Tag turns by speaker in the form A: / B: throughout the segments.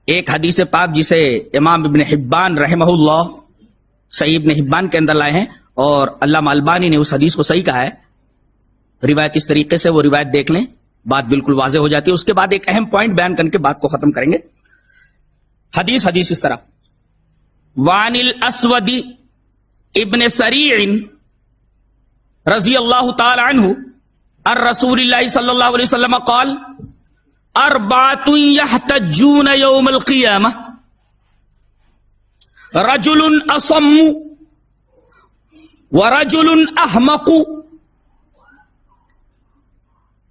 A: ایک حدیث پاک جسے امام ابن حبان رحمہ اللہ صحیح ابن حبان کے اندر لائے ہیں، اور علامہ البانی نے اس حدیث کو صحیح کہا ہے. روایت اس طریقے سے، وہ روایت دیکھ لیں، بات بالکل واضح ہو جاتی ہے. اس کے بعد ایک اہم پوائنٹ بیان کر کے بات کو ختم کریں گے. حدیث اس طرح: وعن الاسود ابن سریع رضی اللہ تعالی عنہ الرسول اللہ صلی اللہ علیہ وسلم قال: اربعۃ یحتجون یوم القیامہ رجل اصم ورجل احمق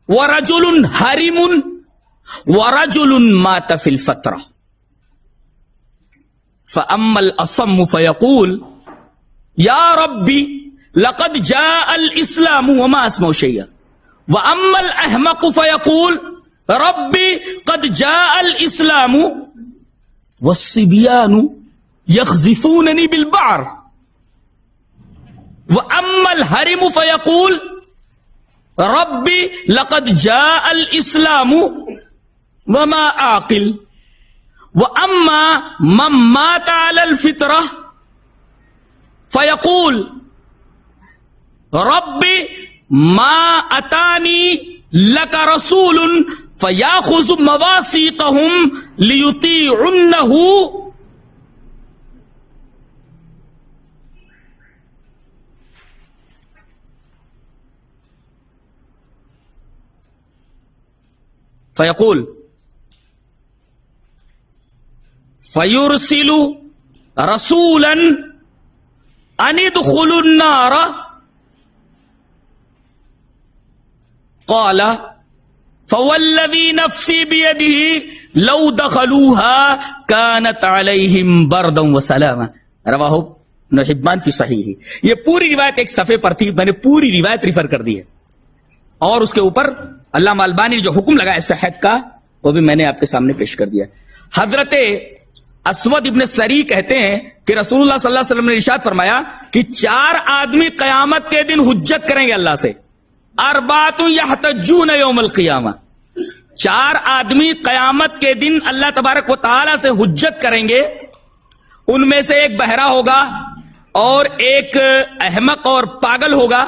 A: ورجل حرم ورجل مات فی الفترہ. فأما الأصم فيقول يا ربي لقد جاء الإسلام وما أسمع شيئا، وأما الأحمق فيقول ربي قد جاء الإسلام والصبيان يخزفونني بالبعر، وأما الهرم فيقول ربي لقد جاء الإسلام وما أعقل، وَأَمَّا مَن مَّاتَ عَلَى الْفِطْرَةِ فَيَقُولُ رَبِّ مَا أَتَانِي لَكَ رَسُولٌ فَيَأْخُذُ مَوَاثِيقَهُمْ لِيُطِيعُنَّهُ. فَيَقُولُ فَيُرْسِلُ رَسُولًا أَنِ ادْخُلُوا النَّارَ قَالَ فَوَالَّذِي نَفْسِي بِيَدِهِ لَوْ دَخَلُوهَا كَانَتْ عَلَيْهِمْ بَرْدًا وَسَلَامًا. رواہ ابن حبان فی صحیح. یہ پوری روایت ایک صفحے پر تھی، میں نے پوری روایت ریفر کر دی ہے، اور اس کے اوپر علامہ البانی نے جو حکم لگا ہے صحت کا وہ بھی میں نے آپ کے سامنے پیش کر دیا. حضرت اسود ابن سری کہتے ہیں کہ رسول اللہ صلی اللہ علیہ وسلم نے ارشاد فرمایا کہ 4 آدمی قیامت کے دن حجت کریں گے اللہ سے. اربعۃ یحتجون یوم القیامہ، 4 آدمی قیامت کے دن اللہ تبارک و تعالی سے حجت کریں گے. ان میں سے ایک بہرا ہوگا اور ایک احمق اور پاگل ہوگا.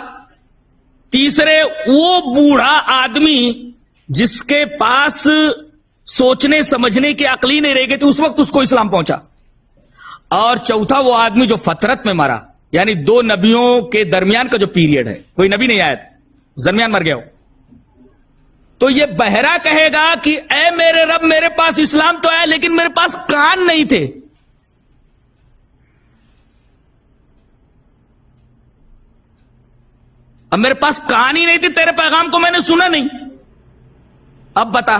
A: تیسرے وہ بوڑھا آدمی جس کے پاس سوچنے سمجھنے کی عقلی نہیں رہ گئی تھی، اس وقت اس کو اسلام پہنچا. اور چوتھا وہ آدمی جو فطرت میں مرا، یعنی 2 نبیوں کے درمیان کا جو پیریڈ ہے، کوئی نبی نہیں آیا، درمیان مر گیا ہو. تو یہ بہرا کہے گا کہ اے میرے رب، میرے پاس اسلام تو آیا لیکن میرے پاس کان نہیں تھے. اب میرے پاس کان ہی نہیں تھی، تیرے پیغام کو میں نے سنا نہیں، اب بتا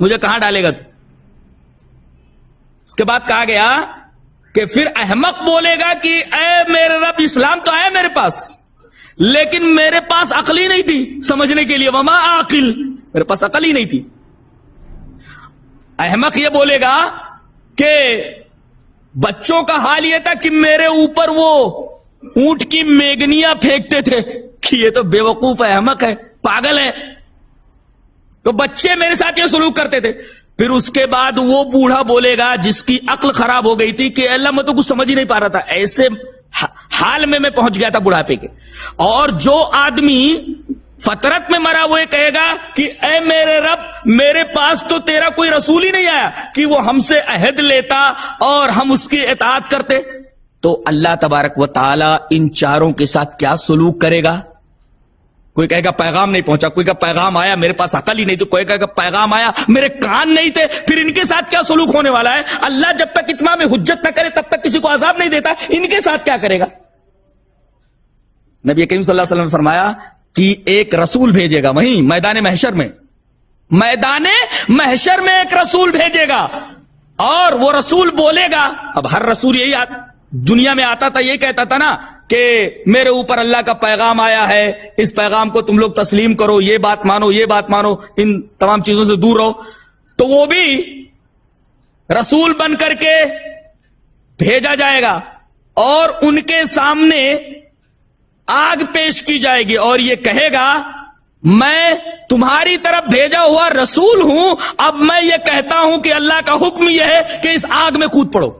A: مجھے کہاں ڈالے گا تو. اس کے بعد کہا گیا کہ پھر احمق بولے گا کہ اے میرے رب، اسلام تو آیا میرے پاس لیکن میرے پاس عقل ہی نہیں تھی سمجھنے کے لیے، وما عاقل، میرے پاس عقل ہی نہیں تھی. احمق یہ بولے گا کہ بچوں کا حال یہ تھا کہ میرے اوپر وہ اونٹ کی میگنیاں پھینکتے تھے کہ یہ تو بے وقوف ہے، احمق ہے، پاگل ہے، تو بچے میرے ساتھ یہ سلوک کرتے تھے. پھر اس کے بعد وہ بوڑھا بولے گا جس کی عقل خراب ہو گئی تھی کہ اللہ میں تو کچھ سمجھ ہی نہیں پا رہا تھا، ایسے حال میں پہنچ گیا تھا بڑھاپے کے. اور جو آدمی فطرت میں مرا وہ یہ کہے گا کہ اے میرے رب، میرے پاس تو تیرا کوئی رسول ہی نہیں آیا کہ وہ ہم سے عہد لیتا اور ہم اس کی اطاعت کرتے. تو اللہ تبارک و تعالی ان 4 کے ساتھ کیا سلوک کرے گا؟ کوئی کہے گا پیغام نہیں پہنچا، کوئی کہا پیغام آیا میرے پاس عقل ہی نہیں تھی، کوئی کہے گا پیغام آیا میرے کان نہیں تھے. پھر ان کے ساتھ کیا سلوک ہونے والا ہے؟ اللہ جب تک اتمام حجت نہ کرے تب تک کسی کو عذاب نہیں دیتا، ان کے ساتھ کیا کرے گا؟ نبی کریم صلی اللہ علیہ وسلم نے فرمایا کہ ایک رسول بھیجے گا وہیں میدان محشر میں ایک رسول بھیجے گا، اور وہ رسول بولے گا. اب ہر رسول یہی دنیا میں آتا تھا، یہ کہتا تھا نا کہ میرے اوپر اللہ کا پیغام آیا ہے، اس پیغام کو تم لوگ تسلیم کرو، یہ بات مانو، یہ بات مانو، ان تمام چیزوں سے دور رہو. تو وہ بھی رسول بن کر کے بھیجا جائے گا اور ان کے سامنے آگ پیش کی جائے گی اور یہ کہے گا میں تمہاری طرف بھیجا ہوا رسول ہوں، اب میں یہ کہتا ہوں کہ اللہ کا حکم یہ ہے کہ اس آگ میں کود پڑو.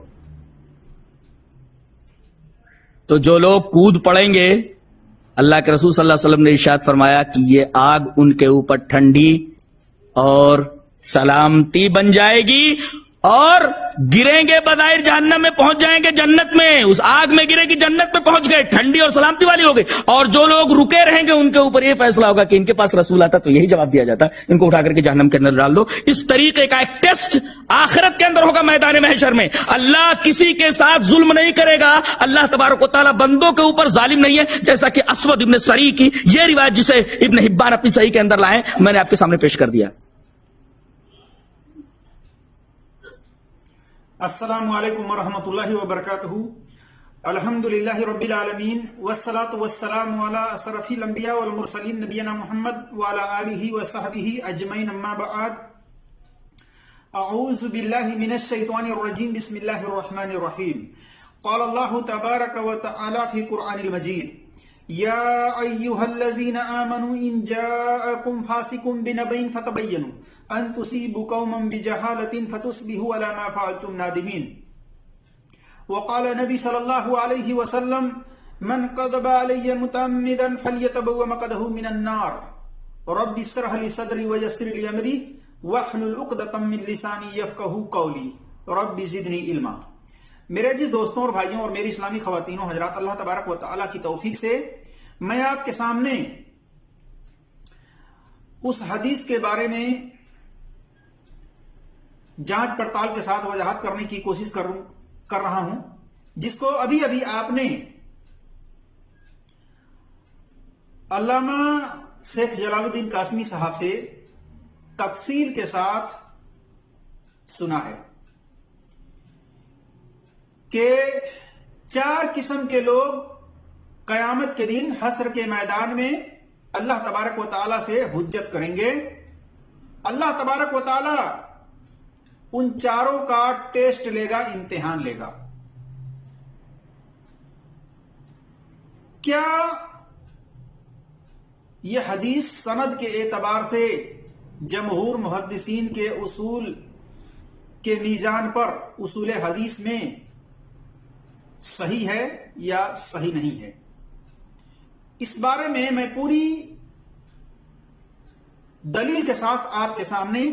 A: تو جو لوگ کود پڑیں گے، اللہ کے رسول صلی اللہ علیہ وسلم نے ارشاد فرمایا کہ یہ آگ ان کے اوپر ٹھنڈی اور سلامتی بن جائے گی، اور گریں گے بظاہر جہنم میں، پہنچ جائیں گے جنت میں. اس آگ میں گرے گی جنت میں پہنچ گئے، ٹھنڈی اور سلامتی والی ہو گئی. اور جو لوگ رکے رہیں گے ان کے اوپر یہ فیصلہ ہوگا کہ ان کے پاس رسول آتا تو یہی جواب دیا جاتا، ان کو اٹھا کر کے جہنم کے اندر ڈال دو. اس طریقے کا ایک ٹیسٹ آخرت کے اندر ہوگا میدان محشر میں. اللہ کسی کے ساتھ ظلم نہیں کرے گا. اللہ تبارک و تعالیٰ بندوں کے اوپر ظالم نہیں ہے، جیسا کہ اسود ابن سری کی یہ روایت جسے ابن حبان اپنی صحیح کے اندر لائے، میں نے آپ کے سامنے پیش کر دیا.
B: السلام علیکم ورحمۃ اللہ وبرکاتہ. الحمدللہ رب العالمین والصلاة والسلام علی اشرف الانبیاء والمرسلین نبینا محمد وعلی آلہ وصحبہ اجمعین، اما بعد. اعوذ باللہ من الشیطان الرجیم، بسم اللہ الرحمن الرحیم. قال اللہ تبارک وتعالی فی قرآن المجید: یا ایہا الذین آمنوا ان جاءکم فاسق بنبأ فتبینوا ان تصیبوا قوما بجہالۃ فتصبحوا علی ما فعلتم نادمین. وقال نبی صلی اللہ علیہ وسلم: من قذب علی متعمدا فلیتبوأ مقعدہ من النار. رب اشرح لی صدری ویسر لی امری واحلل عقدۃ من لسانی یفقہوا قولی رب زدنی علما. میرے عزیز دوستوں اور بھائیوں اور میری اسلامی خواتین و حضرات، اللہ تبارک و تعالیٰ کی توفیق سے میں آپ کے سامنے اس حدیث کے بارے میں جانچ پڑتال کے ساتھ وضاحت کرنے کی کوشش کر رہا ہوں، جس کو ابھی آپ نے علامہ شیخ جلال الدین قاسمی صاحب سے تفصیل کے ساتھ سنا ہے کہ 4 قسم کے لوگ قیامت کے دن حشر کے میدان میں اللہ تبارک و تعالیٰ سے حجت کریں گے. اللہ تبارک و تعالیٰ ان چاروں کا ٹیسٹ لے گا، امتحان لے گا. کیا یہ حدیث سند کے اعتبار سے جمہور محدثین کے اصول کے میزان پر اصول حدیث میں صحیح ہے یا صحیح نہیں ہے؟ اس بارے میں میں پوری دلیل کے ساتھ آپ کے سامنے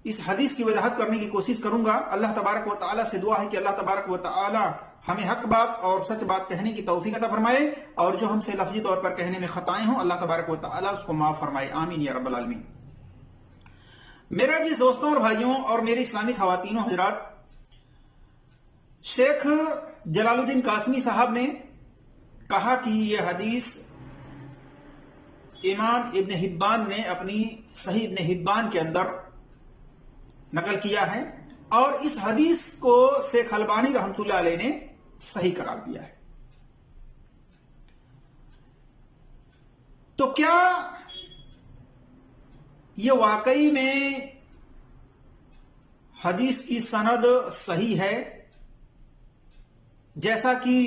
B: اس حدیث کی وضاحت کرنے کی کوشش کروں گا. اللہ تبارک و تعالیٰ سے دعا ہے کہ اللہ تبارک و تعالیٰ ہمیں حق بات اور سچ بات کہنے کی توفیق عطا فرمائے، اور جو ہم سے لفظی طور پر کہنے میں خطائیں ہوں اللہ تبارک و تعالیٰ اس کو معاف فرمائے. آمین یا رب العالمین. میرے عزیز دوستوں اور بھائیوں اور میری اسلامی خواتین و حضرات، شیخ جلال الدین قاسمی صاحب نے کہا کہ یہ حدیث امام ابن حبان نے اپنی صحیح ابن حبان کے اندر نقل کیا ہے، اور اس حدیث کو شیخ البانی رحمۃ اللہ علیہ نے صحیح قرار دیا ہے. تو کیا یہ واقعی میں حدیث کی سند صحیح ہے جیسا کہ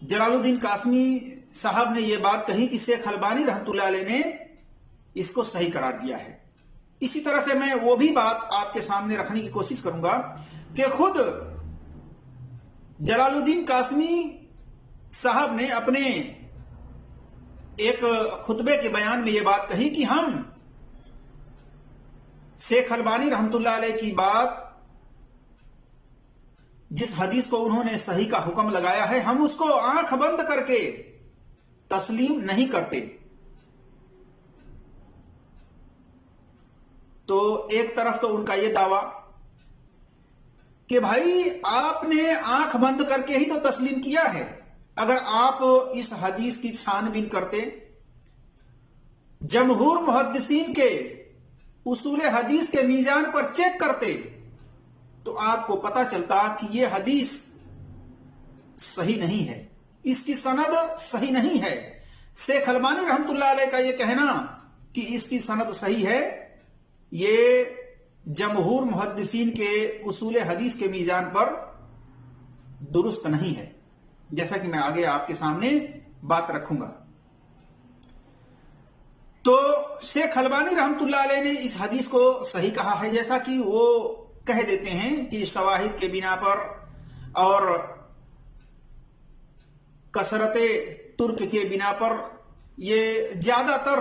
B: جلال الدین قاسمی صاحب نے یہ بات کہی کہ شیخ البانی رحمۃ اللہ علیہ نے اس کو صحیح قرار دیا ہے؟ اسی طرح سے میں وہ بھی بات آپ کے سامنے رکھنے کی کوشش کروں گا کہ خود جلال الدین قاسمی صاحب نے اپنے ایک خطبے کے بیان میں یہ بات کہی کہ ہم شیخ البانی رحمۃ اللہ علیہ کی بات، جس حدیث کو انہوں نے صحیح کا حکم لگایا ہے، ہم اس کو آنکھ بند کر کے تسلیم نہیں کرتے. تو ایک طرف تو ان کا یہ دعویٰ کہ بھائی آپ نے آنکھ بند کر کے ہی تو تسلیم کیا ہے. اگر آپ اس حدیث کی چھان بین کرتے، جمہور محدثین کے اصول حدیث کے میزان پر چیک کرتے، تو آپ کو پتا چلتا کہ یہ حدیث صحیح نہیں ہے، اس کی سند صحیح نہیں ہے. شیخ البانی رحمۃ اللہ علیہ کا یہ کہنا کہ اس کی سند صحیح ہے، یہ جمہور محدثین کے اصول حدیث کے میزان پر درست نہیں ہے. جیسا کہ میں آگے آپ کے سامنے بات رکھوں گا. تو شیخ البانی رحمت اللہ علیہ نے اس حدیث کو صحیح کہا ہے، جیسا کہ وہ کہہ دیتے ہیں کہ شواہد کے بنا پر اور کثرت ترک کے بنا پر یہ زیادہ تر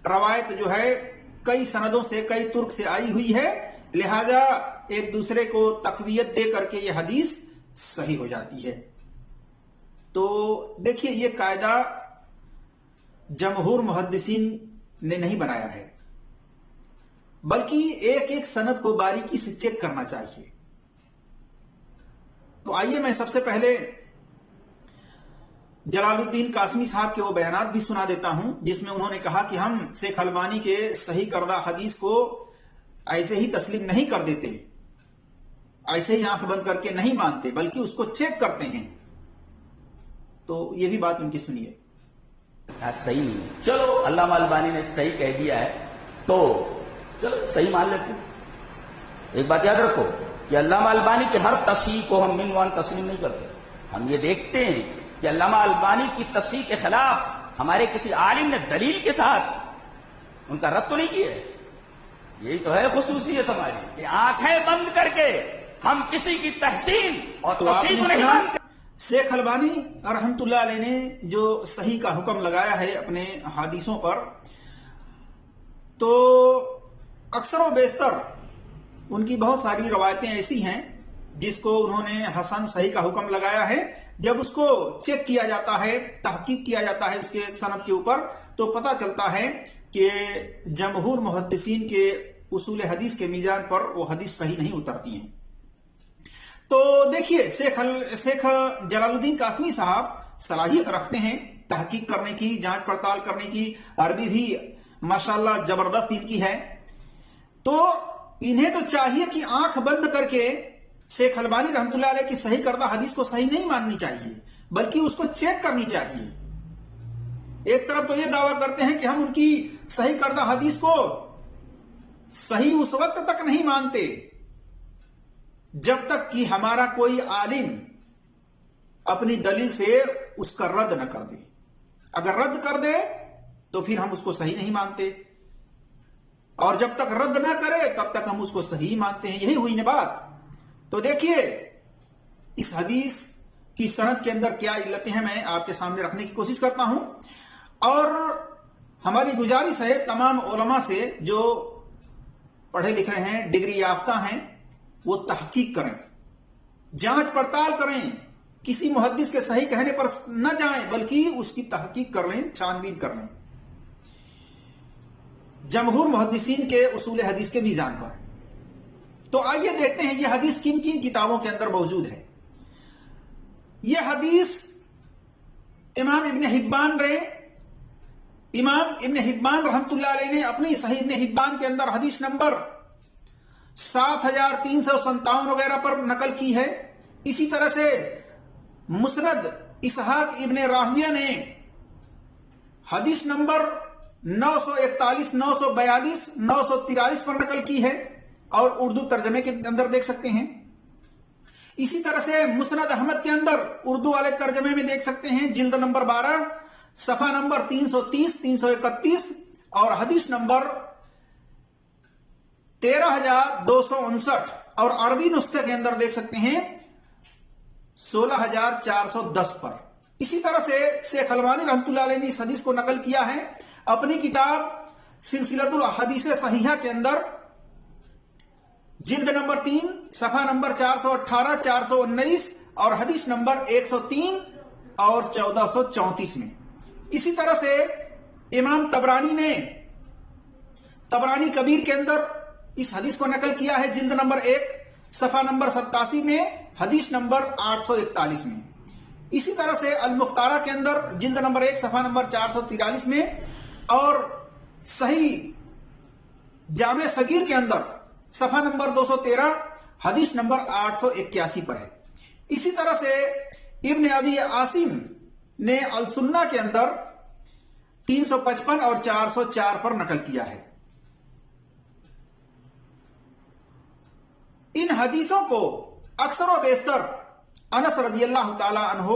B: روایت جو ہے کئی سندوں سے، کئی ترک سے آئی ہوئی ہے، لہذا ایک دوسرے کو تقویت دے کر کے یہ حدیث صحیح ہو جاتی ہے. تو دیکھیے یہ قاعدہ جمہور محدثین نے نہیں بنایا ہے، بلکہ ایک ایک سند کو باریکی سے چیک کرنا چاہیے. تو آئیے میں سب سے پہلے جلال الدین قاسمی صاحب کے وہ بیانات بھی سنا دیتا ہوں، جس میں انہوں نے کہا کہ ہم شیخ البانی کے صحیح کردہ حدیث کو ایسے ہی تسلیم نہیں کر دیتے، ایسے ہی آنکھ بند کر کے نہیں مانتے، بلکہ اس کو چیک کرتے ہیں. تو یہ بھی بات ان کی سنیے.
A: صحیح نہیں ہے، چلو علامہ البانی نے صحیح کہہ دیا ہے تو چلو صحیح مان لیتے. ایک بات یاد رکھو کہ علامہ البانی کی ہر تصحیح کو ہم منوان تسلیم نہیں کرتے. ہم یہ دیکھتے ہیں کہ علامہ البانی کی تصحیح کے خلاف ہمارے کسی عالم نے دلیل کے ساتھ ان کا رد تو نہیں کیا. یہی تو ہے خصوصیت ہماری کہ آنکھیں بند کر کے ہم کسی کی تحسین اور تصحیح کو نہیں مانتے.
B: شیخ البانی رحمت اللہ علیہ نے جو صحیح کا حکم لگایا ہے اپنے حدیثوں پر، تو اکثر و بیشتر ان کی بہت ساری روایتیں ایسی ہیں جس کو انہوں نے حسن صحیح کا حکم لگایا ہے. جب اس کو چیک کیا جاتا ہے، تحقیق کیا جاتا ہے اس کے سند کے اوپر، تو پتہ چلتا ہے کہ جمہور محدثین کے اصول حدیث کے میزان پر وہ حدیث صحیح نہیں اترتی ہیں. تو دیکھیے شیخ جلال الدین قاسمی صاحب صلاحیت رکھتے ہیں تحقیق کرنے کی، جانچ پڑتال کرنے کی، عربی بھی ماشاءاللہ زبردست ان کی ہے. تو انہیں تو چاہیے کہ آنکھ بند کر کے شیخ البانی رحمت اللہ علیہ کی صحیح کردہ حدیث کو صحیح نہیں ماننی چاہیے، بلکہ اس کو چیک کرنی چاہیے. ایک طرف تو یہ دعویٰ کرتے ہیں کہ ہم ان کی صحیح کردہ حدیث کو صحیح اس وقت تک نہیں مانتے جب تک کہ ہمارا کوئی عالم اپنی دلیل سے اس کا رد نہ کر دے. اگر رد کر دے تو پھر ہم اس کو صحیح نہیں مانتے، اور جب تک رد نہ کرے تب تک ہم اس کو صحیح مانتے ہیں. یہی ہوئی نا بات. تو دیکھیے اس حدیث کی سند کے اندر کیا علتیں ہیں، میں آپ کے سامنے رکھنے کی کوشش کرتا ہوں. اور ہماری گزارش ہے تمام علماء سے جو پڑھے لکھ رہے ہیں، ڈگری یافتہ ہیں، وہ تحقیق کریں، جانچ پڑتال کریں، کسی محدث کے صحیح کہنے پر نہ جائیں بلکہ اس کی تحقیق کر لیں، چھان بین کر لیں جمہور محدثین کے اصول حدیث کے میزان پر. تو آئیے دیکھتے ہیں یہ حدیث کن کن کتابوں کے اندر موجود ہے. یہ حدیث امام ابن حبان رحمت اللہ علیہ نے اپنی صحیح ابن حبان کے اندر حدیث نمبر 7357 وغیرہ پر نقل کی ہے. اسی طرح سے مسند اسحاق ابن راہویہ نے حدیث نمبر 941 942 943 پر نقل کی ہے، اور اردو ترجمے کے اندر دیکھ سکتے ہیں. اسی طرح سے مسند احمد کے اندر اردو والے ترجمے میں دیکھ سکتے ہیں، جلد نمبر 12 صفحہ نمبر 330 331 اور حدیث نمبر 13259، اور عربی نسخے کے اندر دیکھ سکتے ہیں 16410 پر. اسی طرح سے شیخ البانی رحمت اللہ علیہ نے اس حدیث کو نقل کیا ہے اپنی کتاب سلسلۃ الاحادیث صحیحہ کے اندر، جلد نمبر 3 صفحہ نمبر 418 419 اور حدیث نمبر 103 اور 1434 میں. اسی طرح سے امام طبرانی نے طبرانی کبیر کے اندر اس حدیث کو نقل کیا ہے، جلد نمبر 1 صفحہ نمبر 87 میں، حدیث نمبر 841 میں. اسی طرح سے المختارہ کے اندر جلد نمبر 1 صفحہ نمبر 443 میں، اور صحیح جامع صغیر کے اندر صفحہ نمبر 213 حدیث نمبر 881 پر ہے. اسی طرح سے ابن ابی عاصم نے السنہ کے اندر 355 اور 404 پر نقل کیا ہے. ان حدیثوں کو اکثر و بیشتر انس رضی اللہ تعالی عنہ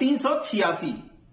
B: 386,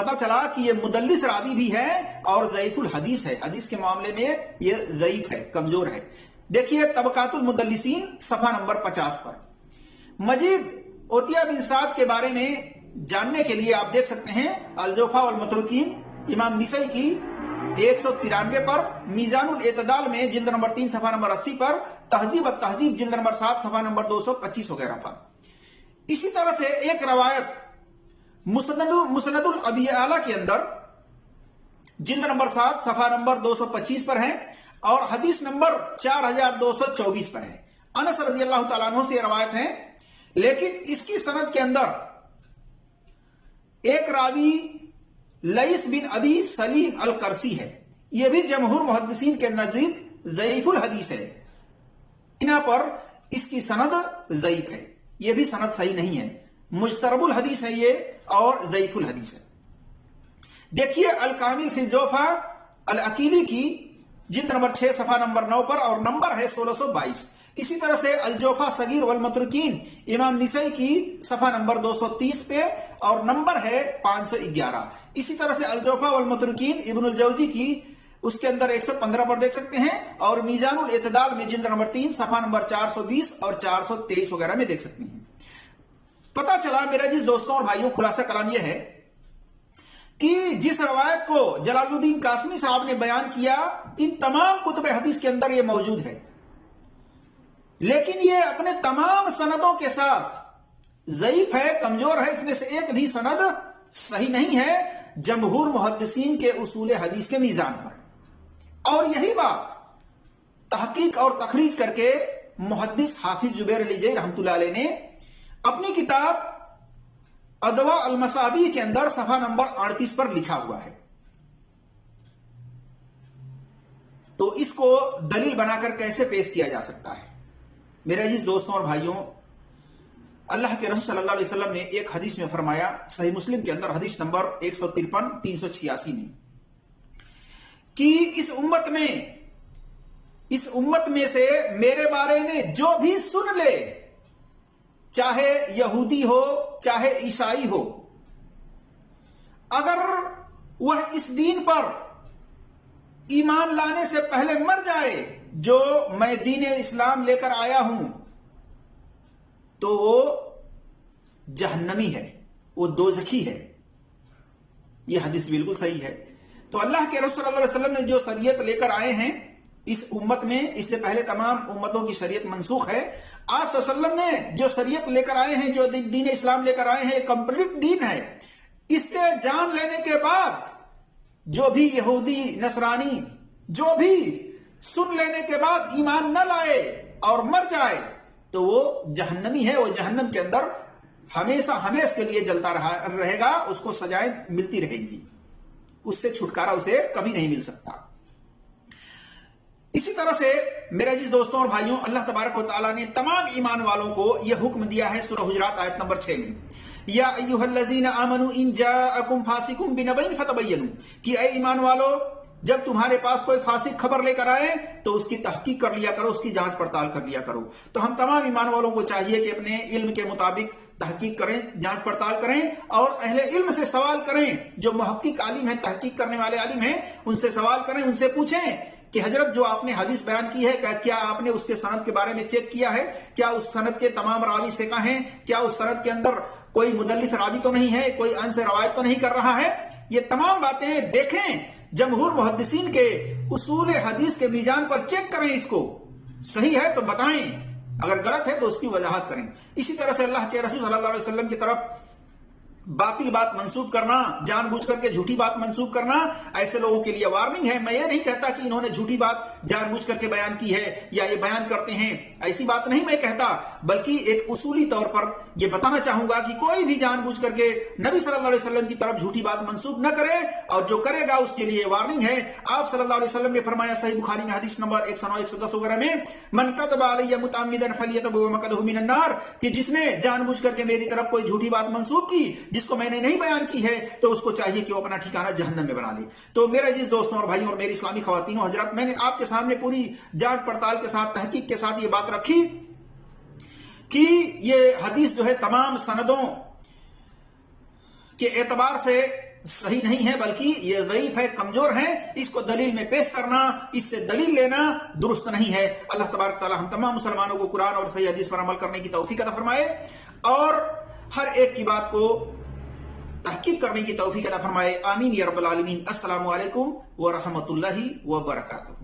B: پتا چلا کہ یہ مدلس راوی بھی ہے اور ضعیف الحدیث ہے، حدیث کے معاملے میں یہ ضعیف ہے، کمزور ہے۔ دیکھیے طبقات المدلسین صفحہ نمبر 50 پر۔ مزید عطیہ بن سعد کے بارے میں جاننے کے لیے آپ دیکھ سکتے ہیں الجوفا والمتروکین امام نسائی کی 193 پر، میزان الاعتدال میں جلد نمبر 3 صفحہ نمبر 80 پر، تہذیب التہذیب جلد نمبر 7 صفحہ نمبر 225 وغیرہ پر۔ اسی طرح سے ایک روایت مسند الابی اعلیٰ کے اندر جلد نمبر 7 صفحہ نمبر 225 پر ہے اور حدیث نمبر 4224 پر ہے۔ انس رضی اللہ تعالیٰ عنہ سے یہ روایت ہے، لیکن اس کی سند کے اندر ایک راوی لیث بن ابی سلیم القرسی ہے، یہ بھی جمہور محدثین کے نزدیک ضعیف الحدیث ہے، بنا پر اس کی سند ضعیف ہے، یہ بھی سند صحیح نہیں ہے، مجترب الحدیث ہے یہ اور ضعیف الحدیث ہے۔ دیکھیے الکامل فی الجوفا العقیلی کی جلد نمبر 6 صفحہ نمبر 9 پر اور نمبر ہے 1622۔ اسی طرح سے الجوفا صغیر والمتروکین امام نسائی کی صفحہ نمبر 230 پہ اور نمبر ہے 511۔ اسی طرح سے الجوفا والمتروکین ابن الجوزی کی اس کے اندر 115 پر دیکھ سکتے ہیں اور میزان الاعتدال میں جلد نمبر 3 صفحہ نمبر 420 اور 423 وغیرہ میں دیکھ سکتے ہیں۔ پتا چلا میرے جس دوستوں اور بھائیوں، خلاصہ کلام یہ ہے کہ جس روایت کو جلال الدین قاسمی صاحب نے بیان کیا ان تمام کتب حدیث کے اندر یہ موجود ہے، لیکن یہ اپنے تمام سندوں کے ساتھ ضعیف ہے، کمزور ہے، اس میں سے ایک بھی سند صحیح نہیں ہے جمہور محدثین کے اصول حدیث کے میزان پر۔ اور یہی بات تحقیق اور تخریج کر کے محدث حافظ زبیر علی جئی رحمۃ اللہ علیہ نے اپنی کتاب ادواء المصابیح کے اندر صفحہ نمبر 38 پر لکھا ہوا ہے۔ تو اس کو دلیل بنا کر کیسے پیش کیا جا سکتا ہے؟ میرے عزیز دوستوں اور بھائیوں، اللہ کے رسول صلی اللہ علیہ وسلم نے ایک حدیث میں فرمایا، صحیح مسلم کے اندر حدیث نمبر 153 386 میں، کہ اس امت میں سے میرے بارے میں جو بھی سن لے، چاہے یہودی ہو چاہے عیسائی ہو، اگر وہ اس دین پر ایمان لانے سے پہلے مر جائے جو میں دین اسلام لے کر آیا ہوں، تو وہ جہنمی ہے، وہ دوزخی ہے۔ یہ حدیث بالکل صحیح ہے۔ تو اللہ کے رسول صلی اللہ علیہ وسلم نے جو شریعت لے کر آئے ہیں اس امت میں، اس سے پہلے تمام امتوں کی شریعت منسوخ ہے، آپ صلی اللہ علیہ وسلم نے جو شریعت لے کر آئے ہیں، جو دین اسلام لے کر آئے ہیں، کمپلیٹ دین ہے۔ اس کے جان لینے کے بعد جو بھی یہودی نصرانی جو بھی سن لینے کے بعد ایمان نہ لائے اور مر جائے تو وہ جہنمی ہے، وہ جہنم کے اندر ہمیشہ ہمیشہ کے لیے جلتا رہے گا، اس کو سزائیں ملتی رہیں گی، اس سے چھٹکارا اسے کبھی نہیں مل سکتا۔ اسی طرح سے میرے عزیز دوستوں اور بھائیوں، اللہ تبارک و تعالیٰ نے تمام ایمان والوں کو یہ حکم دیا ہے سورہ حجرات آیت نمبر 6 میں، یا ایھا الذین آمنوا ان جاءکم فاسق بنبأ فتبینوا، کہ اے ایمان والو جب تمہارے پاس کوئی فاسق خبر لے کر آئے تو اس کی تحقیق کر لیا کرو، اس کی جانچ پڑتال کر لیا کرو۔ تو ہم تمام ایمان والوں کو چاہیے کہ اپنے علم کے مطابق تحقیق کریں، جانچ پڑتال کریں اور اہل علم سے سوال کریں، جو محقق عالم ہیں، تحقیق کرنے والے عالم ہیں، ان سے سوال کریں، ان سے پوچھیں کہ حضرت جو آپ نے حدیث بیان کی ہے کیا آپ نے اس کے سند کے بارے میں چیک کیا ہے؟ کیا اس سند کے تمام راوی ثقہ ہیں؟ کیا اس سند کے اندر کوئی مدلس راوی تو نہیں ہے؟ کوئی ان سے روایت تو نہیں کر رہا ہے؟ یہ تمام باتیں دیکھیں، جمہور محدثین کے اصول حدیث کے میزان پر چیک کریں، اس کو صحیح ہے تو بتائیں، اگر غلط ہے تو اس کی وضاحت کریں۔ اسی طرح سے اللہ کے رسول صلی اللہ علیہ وسلم کی طرف باطل بات منسوب کرنا، جان بوجھ کر کے جھوٹی بات منسوب کرنا، ایسے لوگوں کے لیے وارننگ ہے۔ میں یہ نہیں کہتا کہ انہوں نے جھوٹی بات جان بوجھ کر کے بیان کی ہے یا یہ بیان کرتے ہیں، ایسی بات نہیں میں کہتا، بلکہ ایک اصولی طور پر یہ بتانا چاہوں گا کہ کوئی بھی جان بوجھ کر کے نبی صلی اللہ علیہ وسلم کی طرف جھوٹی بات منسوب نہ کرے، اور جو کرے گا اس کے لیے وارننگ ہے۔ آپ صلی اللہ علیہ وسلم نے فرمایا صحیح بخاری میں حدیث نمبر 109 110 وغیرہ میں، من کذب علی متعمدا فلیتبوأ مقعدہ من النار، کہ جس نے جان بوجھ کر کے میری طرف کوئی جھوٹی بات منسوب کی جس کو میں نے نہیں بیان کی ہے تو اس کو چاہیے کہ وہ اپنا ٹھکانہ جہنم میں بنا لے۔ تو میرے عزیز دوستوں اور بھائیوں اور میری اسلامی خواتین و حضرات، میں نے آپ کے سامنے پوری جانچ پڑتال کے ساتھ، تحقیق کے ساتھ یہ بات رکھی کہ یہ حدیث جو ہے تمام سندوں کے اعتبار سے صحیح نہیں ہے بلکہ یہ ضعیف ہے، کمزور ہے، اس کو دلیل میں پیش کرنا، اس سے دلیل لینا درست نہیں ہے۔ اللہ تبارک تعالی ہم تمام مسلمانوں کو قرآن اور صحیح حدیث پر عمل کرنے کی توفیق عطا فرمائے اور ہر ایک کی بات کو تحقیق کرنے کی توفیق عطا فرمائے، آمین یا رب العالمین۔ السلام علیکم ورحمۃ اللہ وبرکاتہ۔